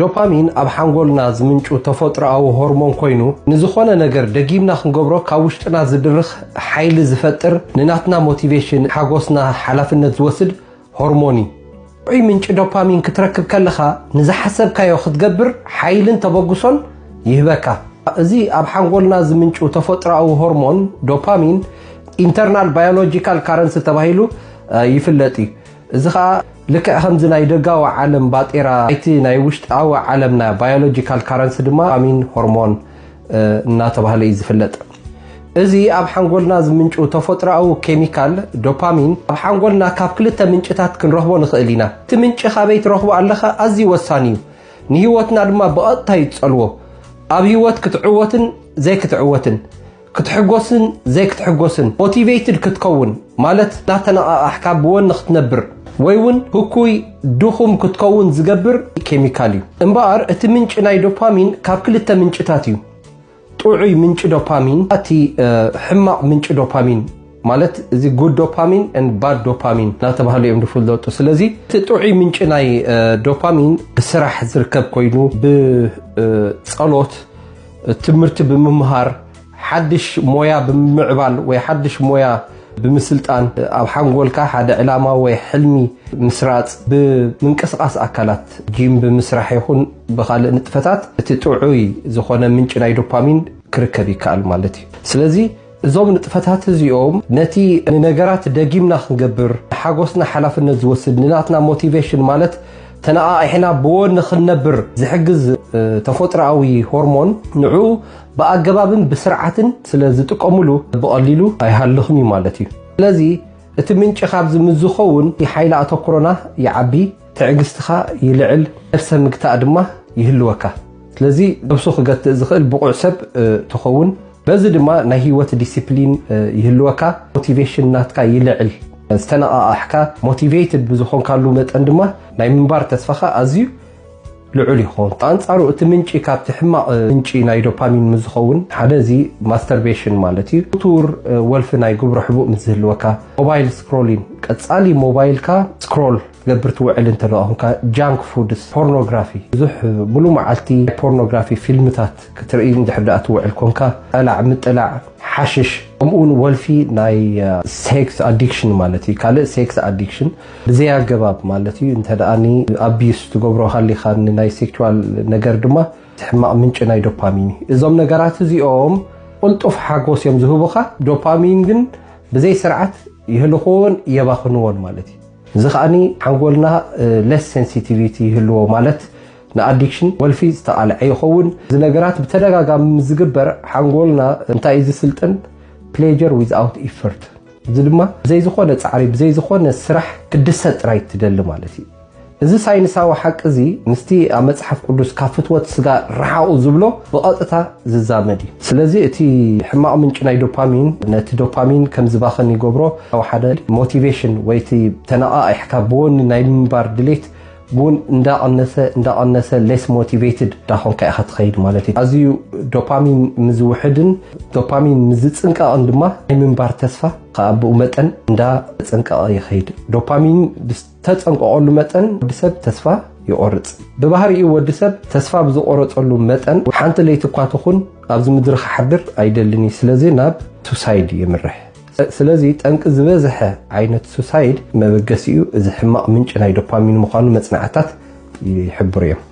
ዶፓሚን ኣብ ሓንጎልና ዝምንጩ ተፈጥሮኣዊ ሆርሞን ኮይኑ ንዝኾነ ነገር ደጊምና ክንገብሮ ካብ ውሽጥና ዝድርኽ ሓይሊ ዝፈጥር ንናትና ሞቲቬሽን ሓጎስና ሓላፍነት ዝወስድ ሆርሞን እዩ። ጥዑይ ምንጭ ዶፓሚን ክትረክብ ከለኻ ንዝሓሰብካዮ ክትገብር ሓይልን ተበግሶን ይህበካ። እዚ ኣብ ሓንጎልና ዝምንጩ ተፈጥሮኣዊ ሆርሞን ዶፓሚን ኢንተርናል ባዮሎጂካል ካረንሲ ተባሂሉ ይፍለጥ እዩ። እዚ ከዓ ልክዕ ከምዚ ናይ ደጋዊ ዓለም ባጤራ እቲ ናይ ውሽጣዊ ዓለምና ባዮሎጂካል ካረንሲ ድማ ዶፓሚን ሆርሞን እናተባህለ እዩ ዝፍለጥ። እዚ ኣብ ሓንጎልና ዝምንጩ ተፈጥሮኣዊ ኬሚካል ዶፓሚን ኣብ ሓንጎልና ካብ ክልተ ምንጭታት ክንረኽቦ ንኽእል ኢና። እቲ ምንጭ ካበይ ትረኽቦ ኣለኻ ኣዝዩ ወሳኒ እዩ። ንሂወትና ድማ ብቐጥታ ይፀልዎ። ኣብ ሂወት ክትዕወትን ዘይክትዕወትን ክትሕጎስን ዘይክትሕጎስን ሞቲቬትድ ክትከውን ማለት እናተነቃቃሕካ ብወኒ ክትነብር ወይ እውን ህኩይ ድኹም ክትከውን ዝገብር ኬሚካል እዩ። እምበኣር እቲ ምንጭ ናይ ዶፓሚን ካብ ክልተ ምንጭታት እዩ። ጥዑይ ምንጭ ዶፓሚን እቲ ሕማቕ ምንጭ ዶፓሚን ማለት እዚ ጉድ ዶፓሚን and bad ዶፓሚን እናተባህሉ እዮም ዝፍለጡ። ስለዚ እቲ ጥዑይ ምንጭ ናይ ዶፓሚን ብስራሕ ዝርከብ ኮይኑ ብጸሎት ትምህርቲ ብምምሃር ሓድሽ ሞያ ብምዕባል ወይ ሓድሽ ሞያ ብምስልጣን ኣብ ሓንጎልካ ሓደ ዕላማ ወይ ሕልሚ ምስራጽ ብምንቅስቃስ ኣካላት ጂም ብምስራሕ ይኹን ብኻልእ ንጥፈታት እቲ ጥዑይ ዝኾነ ምንጭ ናይ ዶፓሚን ክርከብ ይከኣል ማለት እዩ። ስለዚ እዞም ንጥፈታት እዚኦም ነቲ ንነገራት ደጊምና ክንገብር ሓጎስና ሓላፍነት ዝወስድ ንናትና ሞቲቬሽን ማለት ተነቃቂሕና ብወኒ ክንነብር ዝሕግዝ ተፈጥሮኣዊ ሆርሞን ንዑ ብኣገባብን ብስርዓትን ስለ ዝጥቀሙሉ ብቐሊሉ ኣይሃልኽን እዩ ማለት እዩ። ስለዚ እቲ ምንጭ ካብዚ ምዝኸውን ሓይሊ ኣተኩሮና ይዓቢ፣ ትዕግስትኻ ይልዕል፣ ነፍሰ ምግታእ ድማ ይህልወካ። ስለዚ ነብሱ ክገትእ ዝኽእል ብቑዕ ሰብ ትኸውን። በዚ ድማ ናይ ሂወት ዲሲፕሊን ይህልወካ፣ ሞቲቬሽን ናትካ ይልዕል። ዝተነቃቃሕካ ሞቲቬትድ ብዝኾንካሉ መጠን ድማ ናይ ምንባር ተስፋኻ ኣዝዩ ልዑል ይኸውን። ኣንጻሩ እቲ ምንጭ ካብቲ ሕማቕ ምንጭ ናይ ዶፓሚን ምዝኸውን ሓደ እዚ ማስተርቤሽን ማለት እዩ። ቱር ወልፊ ናይ ግብሮ ሕቡእ ምዝህልወካ፣ ሞባይል ስክሮሊን ቀጻሊ ሞባይልካ ስክሮል ገብር ትውዕል እንተለኹንካ፣ ጃንክ ፉድስ፣ ፖርኖግራፊ ብዙሕ ሙሉእ መዓልቲ ፖርኖግራፊ ፊልምታት ክትርኢ እንድሕር ደኣ ትውዕል ኮንካ፣ ጠላዕ ምጥላዕ፣ ሓሽሽ ከምኡውን ወልፊ ናይ ሴክስ ኣዲክሽን ማለት እዩ። ካልእ ሴክስ ኣዲክሽን ብዘይ ኣገባብ ማለት እዩ። እንተደኣኒ ኣቢዩስ ትገብሮ ሃሊኻ ናይ ሴክቹዋል ነገር ድማ ሕማቕ ምንጭ ናይ ዶፓሚን እዩ። እዞም ነገራት እዚኦም ቁልጡፍ ሓጎስ እዮም ዝህቡኻ፣ ዶፓሚን ግን ብዘይ ስርዓት ይህልኽዎን የባኽንዎን ማለት እዩ። እዚ ከዓኒ ሓንጎልና ለስ ሴንሲቲቪቲ ይህልዎ ማለት ንኣዲክሽን ወልፊ ዝተቃልዐ ይኸውን። እዚ ነገራት ብተደጋጋሚ ዝግበር ሓንጎልና እንታይ እዩ ዝስልጥን ፕሌጀር ዊዝኣውት ኢፈርት። እዚ ድማ ብዘይ ዝኾነ ፃዕሪ ብዘይ ዝኾነ ስራሕ ክድሰት ጥራይ ትደሊ ማለት እዩ። እዚ ሳይንሳዊ ሓቂ እዚ ምስቲ ኣብ መፅሓፍ ቅዱስ ካብ ፍትወት ስጋ ረሓቑ ዝብሎ ብቐጥታ ዝዛመድ እዩ። ስለዚ እቲ ሕማቕ ምንጭ ናይ ዶፓሚን ነቲ ዶፓሚን ከም ዝባኽን ይገብሮ። ኣብ ሓደ ሞቲቬሽን ወይ እቲ ተነቃቂሕካ ብወኒ ናይ ምንባር ድሌት ብውን እንዳቐነሰ ሌስ ሞቲቬትድ ዳኾንካ ኢኻ ትኸይድ ማለት እዩ። ኣዝዩ ዶፓሚን ምዝውሕድን ዶፓሚን ምዝፅንቀቕን ድማ ናይ ምንባር ተስፋ ብኡ መጠን እንዳፀንቀቐ ይኸይድ። ዶፓሚን ብዝተፀንቀቐሉ መጠን ወዲሰብ ተስፋ ይቆርፅ። ብባህሪኡ ወዲሰብ ተስፋ ብዝቆረፀሉ መጠን ሓንቲ ለይቲ እኳ ትኹን ኣብዚ ምድሪ ክሓድር ኣይደልን እዩ። ስለዚ ናብ ሱሳይድ ይምርሕ። ስለዚ ጠንቂ ዝበዝሐ ዓይነት ሱሳይድ መበገሲኡ እዚ ሕማቕ ምንጭ ናይ ዶፓሚን ምዃኑ መፅናዕታት ይሕብሩ እዮም።